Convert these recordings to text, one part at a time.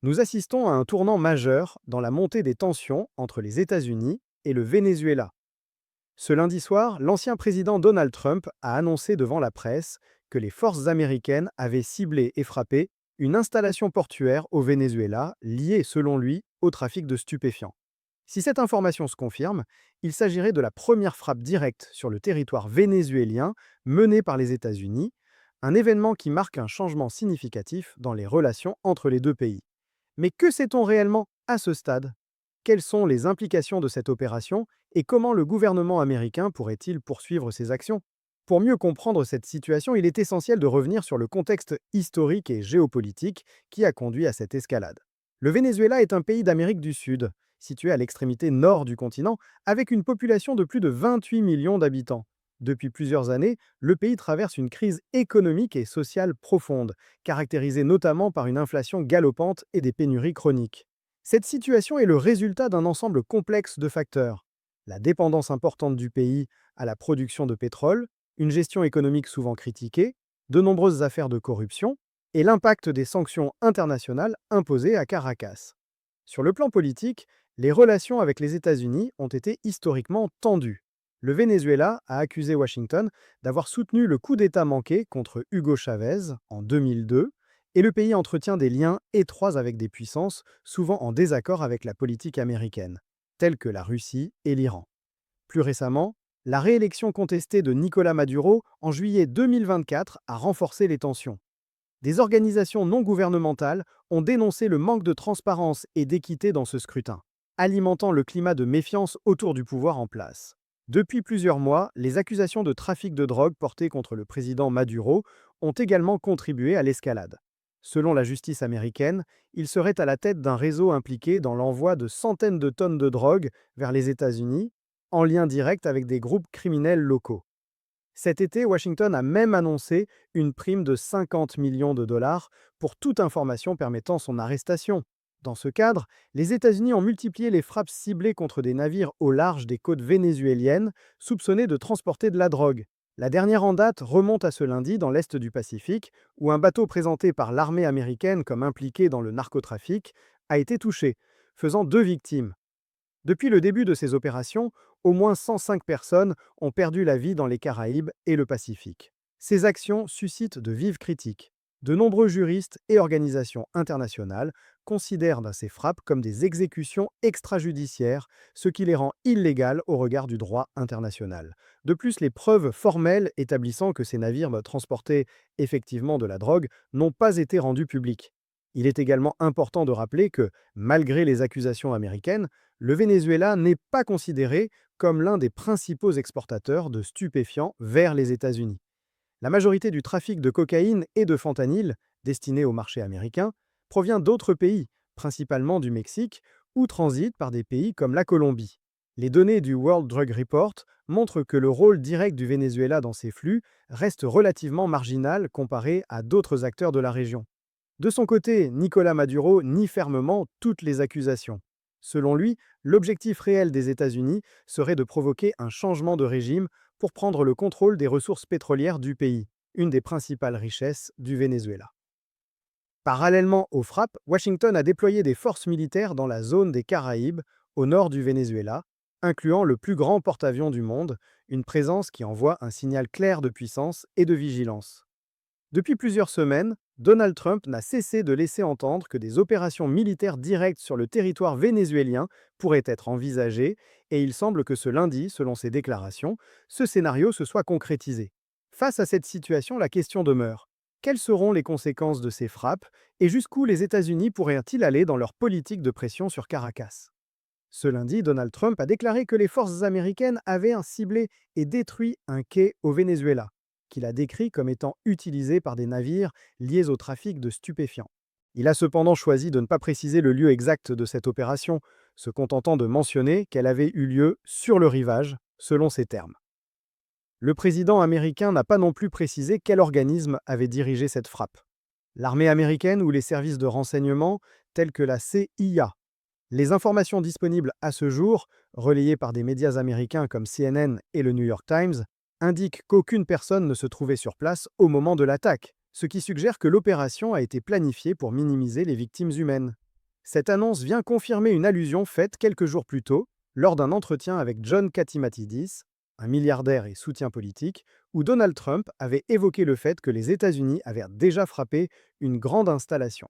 Nous assistons à un tournant majeur dans la montée des tensions entre les États-Unis et le Venezuela. Ce lundi soir, l'ancien président Donald Trump a annoncé devant la presse que les forces américaines avaient ciblé et frappé une installation portuaire au Venezuela liée, selon lui, au trafic de stupéfiants. Si cette information se confirme, il s'agirait de la première frappe directe sur le territoire vénézuélien menée par les États-Unis, un événement qui marque un changement significatif dans les relations entre les deux pays. Mais que sait-on réellement à ce stade? Quelles sont les implications de cette opération et comment le gouvernement américain pourrait-il poursuivre ses actions? Pour mieux comprendre cette situation, il est essentiel de revenir sur le contexte historique et géopolitique qui a conduit à cette escalade. Le Venezuela est un pays d'Amérique du Sud, situé à l'extrémité nord du continent, avec une population de plus de 28 millions d'habitants. Depuis plusieurs années, le pays traverse une crise économique et sociale profonde, caractérisée notamment par une inflation galopante et des pénuries chroniques. Cette situation est le résultat d'un ensemble complexe de facteurs. La dépendance importante du pays à la production de pétrole, une gestion économique souvent critiquée, de nombreuses affaires de corruption et l'impact des sanctions internationales imposées à Caracas. Sur le plan politique, les relations avec les États-Unis ont été historiquement tendues. Le Venezuela a accusé Washington d'avoir soutenu le coup d'État manqué contre Hugo Chavez en 2002, et le pays entretient des liens étroits avec des puissances souvent en désaccord avec la politique américaine, telles que la Russie et l'Iran. Plus récemment, la réélection contestée de Nicolas Maduro en juillet 2024 a renforcé les tensions. Des organisations non gouvernementales ont dénoncé le manque de transparence et d'équité dans ce scrutin, alimentant le climat de méfiance autour du pouvoir en place. Depuis plusieurs mois, les accusations de trafic de drogue portées contre le président Maduro ont également contribué à l'escalade. Selon la justice américaine, il serait à la tête d'un réseau impliqué dans l'envoi de centaines de tonnes de drogue vers les États-Unis, en lien direct avec des groupes criminels locaux. Cet été, Washington a même annoncé une prime de 50 millions de dollars pour toute information permettant son arrestation. Dans ce cadre, les États-Unis ont multiplié les frappes ciblées contre des navires au large des côtes vénézuéliennes soupçonnés de transporter de la drogue. La dernière en date remonte à ce lundi dans l'est du Pacifique, où un bateau présenté par l'armée américaine comme impliqué dans le narcotrafic a été touché, faisant 2 victimes. Depuis le début de ces opérations, au moins 105 personnes ont perdu la vie dans les Caraïbes et le Pacifique. Ces actions suscitent de vives critiques. De nombreux juristes et organisations internationales considèrent ces frappes comme des exécutions extrajudiciaires, ce qui les rend illégales au regard du droit international. De plus, les preuves formelles établissant que ces navires transportaient effectivement de la drogue n'ont pas été rendues publiques. Il est également important de rappeler que, malgré les accusations américaines, le Venezuela n'est pas considéré comme l'un des principaux exportateurs de stupéfiants vers les États-Unis. La majorité du trafic de cocaïne et de fentanyl, destiné au marché américain, provient d'autres pays, principalement du Mexique, ou transite par des pays comme la Colombie. Les données du World Drug Report montrent que le rôle direct du Venezuela dans ces flux reste relativement marginal comparé à d'autres acteurs de la région. De son côté, Nicolas Maduro nie fermement toutes les accusations. Selon lui, l'objectif réel des États-Unis serait de provoquer un changement de régime pour prendre le contrôle des ressources pétrolières du pays, une des principales richesses du Venezuela. Parallèlement aux frappes, Washington a déployé des forces militaires dans la zone des Caraïbes, au nord du Venezuela, incluant le plus grand porte-avions du monde, une présence qui envoie un signal clair de puissance et de vigilance. Depuis plusieurs semaines, Donald Trump n'a cessé de laisser entendre que des opérations militaires directes sur le territoire vénézuélien pourraient être envisagées, et il semble que ce lundi, selon ses déclarations, ce scénario se soit concrétisé. Face à cette situation, la question demeure. Quelles seront les conséquences de ces frappes et jusqu'où les États-Unis pourraient-ils aller dans leur politique de pression sur Caracas? Ce lundi, Donald Trump a déclaré que les forces américaines avaient ciblé et détruit un quai au Venezuela, qu'il a décrit comme étant utilisé par des navires liés au trafic de stupéfiants. Il a cependant choisi de ne pas préciser le lieu exact de cette opération, se contentant de mentionner qu'elle avait eu lieu sur le rivage, selon ses termes. Le président américain n'a pas non plus précisé quel organisme avait dirigé cette frappe. L'armée américaine ou les services de renseignement, tels que la CIA. Les informations disponibles à ce jour, relayées par des médias américains comme CNN et le New York Times, indiquent qu'aucune personne ne se trouvait sur place au moment de l'attaque, ce qui suggère que l'opération a été planifiée pour minimiser les victimes humaines. Cette annonce vient confirmer une allusion faite quelques jours plus tôt, lors d'un entretien avec John Katimatidis, un milliardaire et soutien politique, où Donald Trump avait évoqué le fait que les États-Unis avaient déjà frappé une grande installation.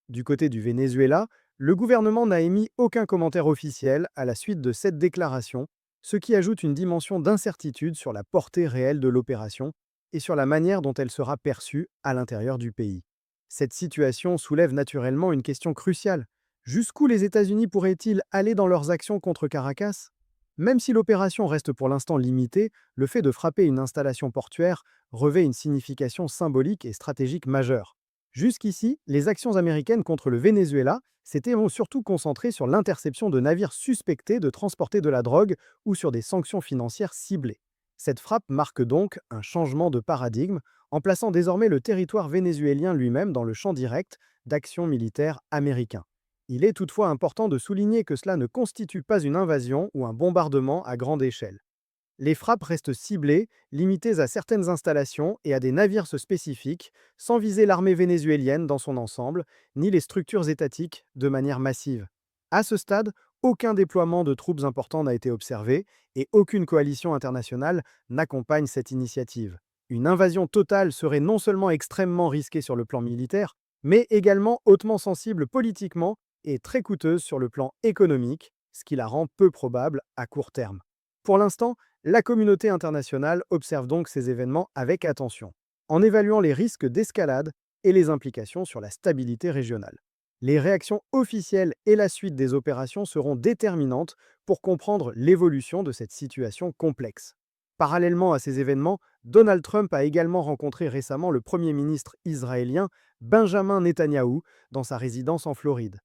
Du côté du Venezuela, le gouvernement n'a émis aucun commentaire officiel à la suite de cette déclaration, ce qui ajoute une dimension d'incertitude sur la portée réelle de l'opération et sur la manière dont elle sera perçue à l'intérieur du pays. Cette situation soulève naturellement une question cruciale. Jusqu'où les États-Unis pourraient-ils aller dans leurs actions contre Caracas? Même si l'opération reste pour l'instant limitée, le fait de frapper une installation portuaire revêt une signification symbolique et stratégique majeure. Jusqu'ici, les actions américaines contre le Venezuela s'étaient surtout concentrées sur l'interception de navires suspectés de transporter de la drogue ou sur des sanctions financières ciblées. Cette frappe marque donc un changement de paradigme en plaçant désormais le territoire vénézuélien lui-même dans le champ direct d'actions militaires américains. Il est toutefois important de souligner que cela ne constitue pas une invasion ou un bombardement à grande échelle. Les frappes restent ciblées, limitées à certaines installations et à des navires spécifiques, sans viser l'armée vénézuélienne dans son ensemble, ni les structures étatiques de manière massive. À ce stade, aucun déploiement de troupes important n'a été observé et aucune coalition internationale n'accompagne cette initiative. Une invasion totale serait non seulement extrêmement risquée sur le plan militaire, mais également hautement sensible politiquement et très coûteuse sur le plan économique, ce qui la rend peu probable à court terme. Pour l'instant, la communauté internationale observe donc ces événements avec attention, en évaluant les risques d'escalade et les implications sur la stabilité régionale. Les réactions officielles et la suite des opérations seront déterminantes pour comprendre l'évolution de cette situation complexe. Parallèlement à ces événements, Donald Trump a également rencontré récemment le Premier ministre israélien Benjamin Netanyahou dans sa résidence en Floride.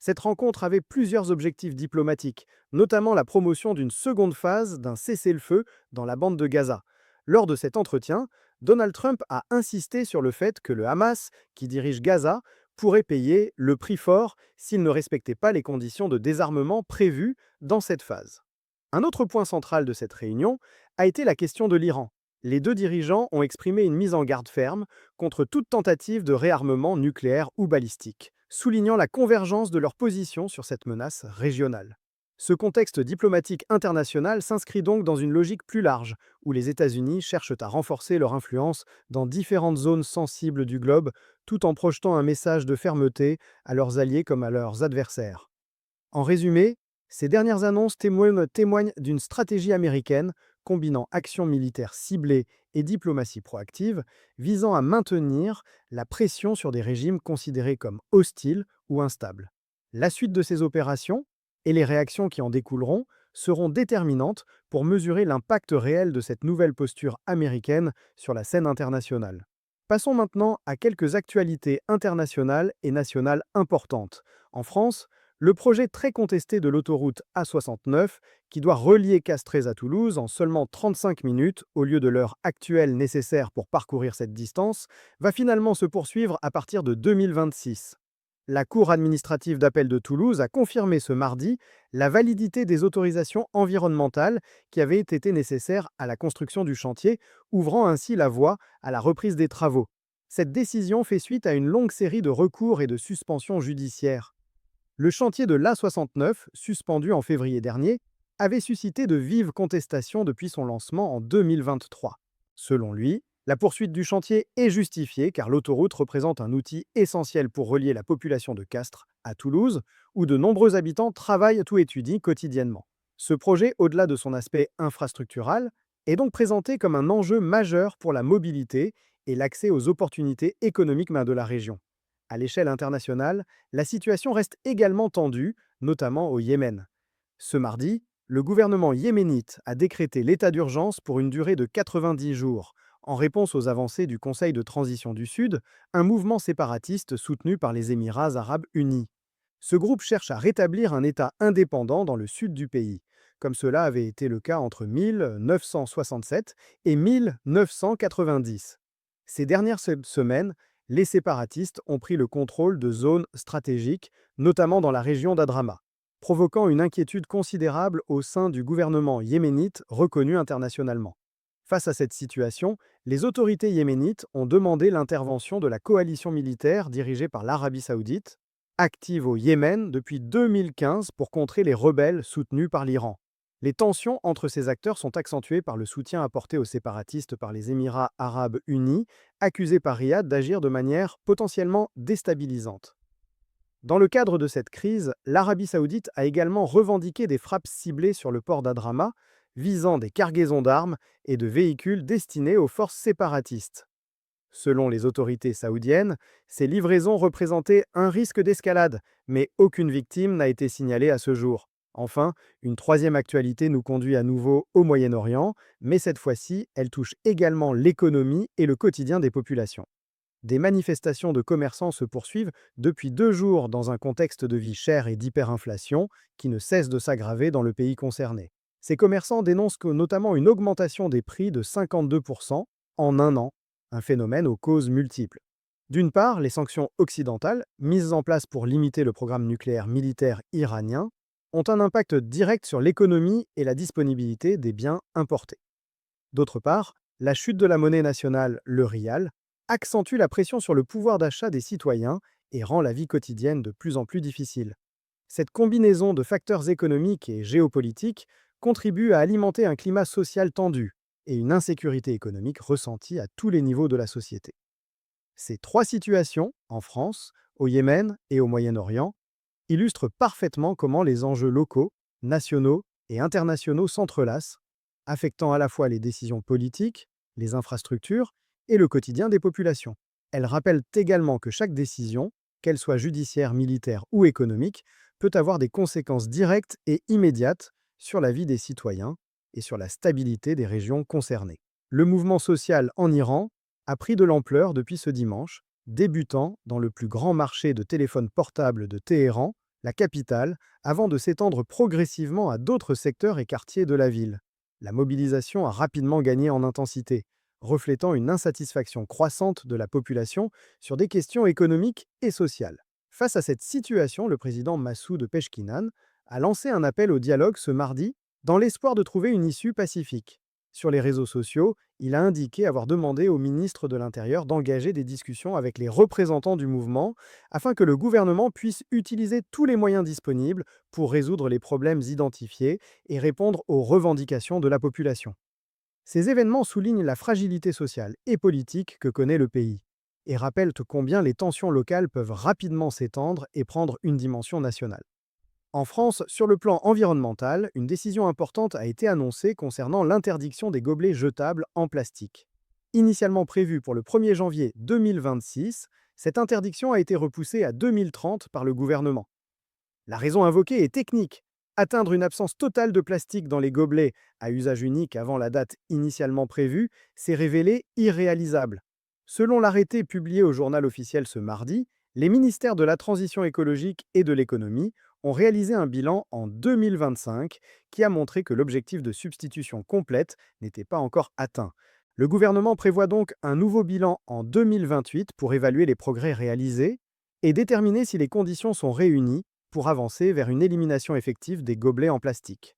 Cette rencontre avait plusieurs objectifs diplomatiques, notamment la promotion d'une seconde phase d'un cessez-le-feu dans la bande de Gaza. Lors de cet entretien, Donald Trump a insisté sur le fait que le Hamas, qui dirige Gaza, pourrait payer le prix fort s'il ne respectait pas les conditions de désarmement prévues dans cette phase. Un autre point central de cette réunion a été la question de l'Iran. Les deux dirigeants ont exprimé une mise en garde ferme contre toute tentative de réarmement nucléaire ou balistique, soulignant la convergence de leurs positions sur cette menace régionale. Ce contexte diplomatique international s'inscrit donc dans une logique plus large, où les États-Unis cherchent à renforcer leur influence dans différentes zones sensibles du globe, tout en projetant un message de fermeté à leurs alliés comme à leurs adversaires. En résumé, ces dernières annonces témoignent d'une stratégie américaine combinant action militaire ciblée et diplomatie proactive, visant à maintenir la pression sur des régimes considérés comme hostiles ou instables. La suite de ces opérations, et les réactions qui en découleront, seront déterminantes pour mesurer l'impact réel de cette nouvelle posture américaine sur la scène internationale. Passons maintenant à quelques actualités internationales et nationales importantes. En France, le projet très contesté de l'autoroute A69, qui doit relier Castres à Toulouse en seulement 35 minutes au lieu de l'heure actuelle nécessaire pour parcourir cette distance, va finalement se poursuivre à partir de 2026. La Cour administrative d'appel de Toulouse a confirmé ce mardi la validité des autorisations environnementales qui avaient été nécessaires à la construction du chantier, ouvrant ainsi la voie à la reprise des travaux. Cette décision fait suite à une longue série de recours et de suspensions judiciaires. Le chantier de l'A69, suspendu en février dernier, avait suscité de vives contestations depuis son lancement en 2023. Selon lui, la poursuite du chantier est justifiée car l'autoroute représente un outil essentiel pour relier la population de Castres à Toulouse, où de nombreux habitants travaillent ou étudient quotidiennement. Ce projet, au-delà de son aspect infrastructural, est donc présenté comme un enjeu majeur pour la mobilité et l'accès aux opportunités économiques de la région. À l'échelle internationale, la situation reste également tendue, notamment au Yémen. Ce mardi, le gouvernement yéménite a décrété l'état d'urgence pour une durée de 90 jours, en réponse aux avancées du Conseil de transition du Sud, un mouvement séparatiste soutenu par les Émirats arabes unis. Ce groupe cherche à rétablir un État indépendant dans le sud du pays, comme cela avait été le cas entre 1967 et 1990. Ces dernières semaines, les séparatistes ont pris le contrôle de zones stratégiques, notamment dans la région d'Adrama, provoquant une inquiétude considérable au sein du gouvernement yéménite reconnu internationalement. Face à cette situation, les autorités yéménites ont demandé l'intervention de la coalition militaire dirigée par l'Arabie saoudite, active au Yémen depuis 2015 pour contrer les rebelles soutenus par l'Iran. Les tensions entre ces acteurs sont accentuées par le soutien apporté aux séparatistes par les Émirats arabes unis, accusés par Riyad d'agir de manière potentiellement déstabilisante. Dans le cadre de cette crise, l'Arabie saoudite a également revendiqué des frappes ciblées sur le port d'Adrama, visant des cargaisons d'armes et de véhicules destinés aux forces séparatistes. Selon les autorités saoudiennes, ces livraisons représentaient un risque d'escalade, mais aucune victime n'a été signalée à ce jour. Enfin, une troisième actualité nous conduit à nouveau au Moyen-Orient, mais cette fois-ci, elle touche également l'économie et le quotidien des populations. Des manifestations de commerçants se poursuivent depuis 2 jours dans un contexte de vie chère et d'hyperinflation qui ne cesse de s'aggraver dans le pays concerné. Ces commerçants dénoncent notamment une augmentation des prix de 52% en un an, un phénomène aux causes multiples. D'une part, les sanctions occidentales, mises en place pour limiter le programme nucléaire militaire iranien, ont un impact direct sur l'économie et la disponibilité des biens importés. D'autre part, la chute de la monnaie nationale, le rial, accentue la pression sur le pouvoir d'achat des citoyens et rend la vie quotidienne de plus en plus difficile. Cette combinaison de facteurs économiques et géopolitiques contribue à alimenter un climat social tendu et une insécurité économique ressentie à tous les niveaux de la société. Ces trois situations, en France, au Yémen et au Moyen-Orient, illustrent parfaitement comment les enjeux locaux, nationaux et internationaux s'entrelacent, affectant à la fois les décisions politiques, les infrastructures et le quotidien des populations. Elles rappellent également que chaque décision, qu'elle soit judiciaire, militaire ou économique, peut avoir des conséquences directes et immédiates sur la vie des citoyens et sur la stabilité des régions concernées. Le mouvement social en Iran a pris de l'ampleur depuis ce dimanche, débutant dans le plus grand marché de téléphones portables de Téhéran, la capitale, avant de s'étendre progressivement à d'autres secteurs et quartiers de la ville. La mobilisation a rapidement gagné en intensité, reflétant une insatisfaction croissante de la population sur des questions économiques et sociales. Face à cette situation, le président Massoud Peshkinan a lancé un appel au dialogue ce mardi dans l'espoir de trouver une issue pacifique. Sur les réseaux sociaux, il a indiqué avoir demandé au ministre de l'Intérieur d'engager des discussions avec les représentants du mouvement afin que le gouvernement puisse utiliser tous les moyens disponibles pour résoudre les problèmes identifiés et répondre aux revendications de la population. Ces événements soulignent la fragilité sociale et politique que connaît le pays et rappellent combien les tensions locales peuvent rapidement s'étendre et prendre une dimension nationale. En France, sur le plan environnemental, une décision importante a été annoncée concernant l'interdiction des gobelets jetables en plastique. Initialement prévue pour le 1er janvier 2026, cette interdiction a été repoussée à 2030 par le gouvernement. La raison invoquée est technique. Atteindre une absence totale de plastique dans les gobelets à usage unique avant la date initialement prévue s'est révélé irréalisable. Selon l'arrêté publié au journal officiel ce mardi, les ministères de la Transition écologique et de l'économie ont réalisé un bilan en 2025 qui a montré que l'objectif de substitution complète n'était pas encore atteint. Le gouvernement prévoit donc un nouveau bilan en 2028 pour évaluer les progrès réalisés et déterminer si les conditions sont réunies pour avancer vers une élimination effective des gobelets en plastique.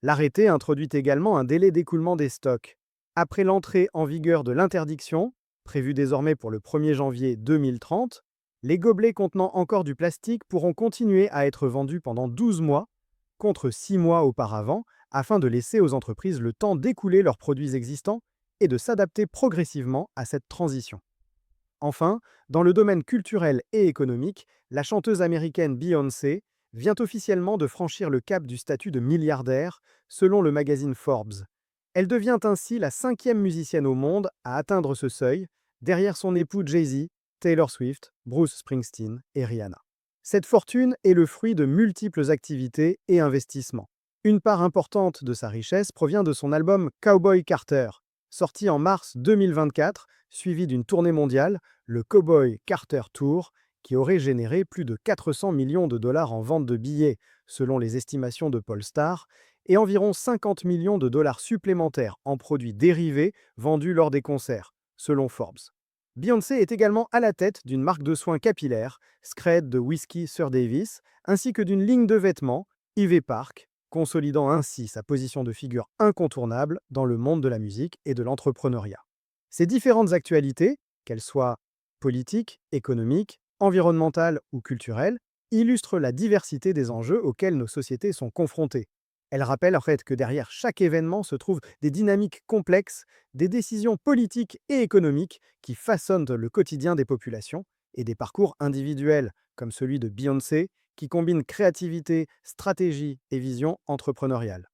L'arrêté introduit également un délai d'écoulement des stocks. Après l'entrée en vigueur de l'interdiction, prévue désormais pour le 1er janvier 2030, les gobelets contenant encore du plastique pourront continuer à être vendus pendant 12 mois, contre 6 mois auparavant, afin de laisser aux entreprises le temps d'écouler leurs produits existants et de s'adapter progressivement à cette transition. Enfin, dans le domaine culturel et économique, la chanteuse américaine Beyoncé vient officiellement de franchir le cap du statut de milliardaire, selon le magazine Forbes. Elle devient ainsi la 5e musicienne au monde à atteindre ce seuil, derrière son époux Jay-Z, Taylor Swift, Bruce Springsteen et Rihanna. Cette fortune est le fruit de multiples activités et investissements. Une part importante de sa richesse provient de son album Cowboy Carter, sorti en mars 2024, suivi d'une tournée mondiale, le Cowboy Carter Tour, qui aurait généré plus de 400 millions de dollars en vente de billets, selon les estimations de Polestar, et environ 50 millions de dollars supplémentaires en produits dérivés vendus lors des concerts, selon Forbes. Beyoncé est également à la tête d'une marque de soins capillaires, Scred de Whisky Sir Davis, ainsi que d'une ligne de vêtements, Ivy Park, consolidant ainsi sa position de figure incontournable dans le monde de la musique et de l'entrepreneuriat. Ces différentes actualités, qu'elles soient politiques, économiques, environnementale ou culturelle, illustre la diversité des enjeux auxquels nos sociétés sont confrontées. Elle rappelle en fait que derrière chaque événement se trouvent des dynamiques complexes, des décisions politiques et économiques qui façonnent le quotidien des populations et des parcours individuels, comme celui de Beyoncé, qui combine créativité, stratégie et vision entrepreneuriale.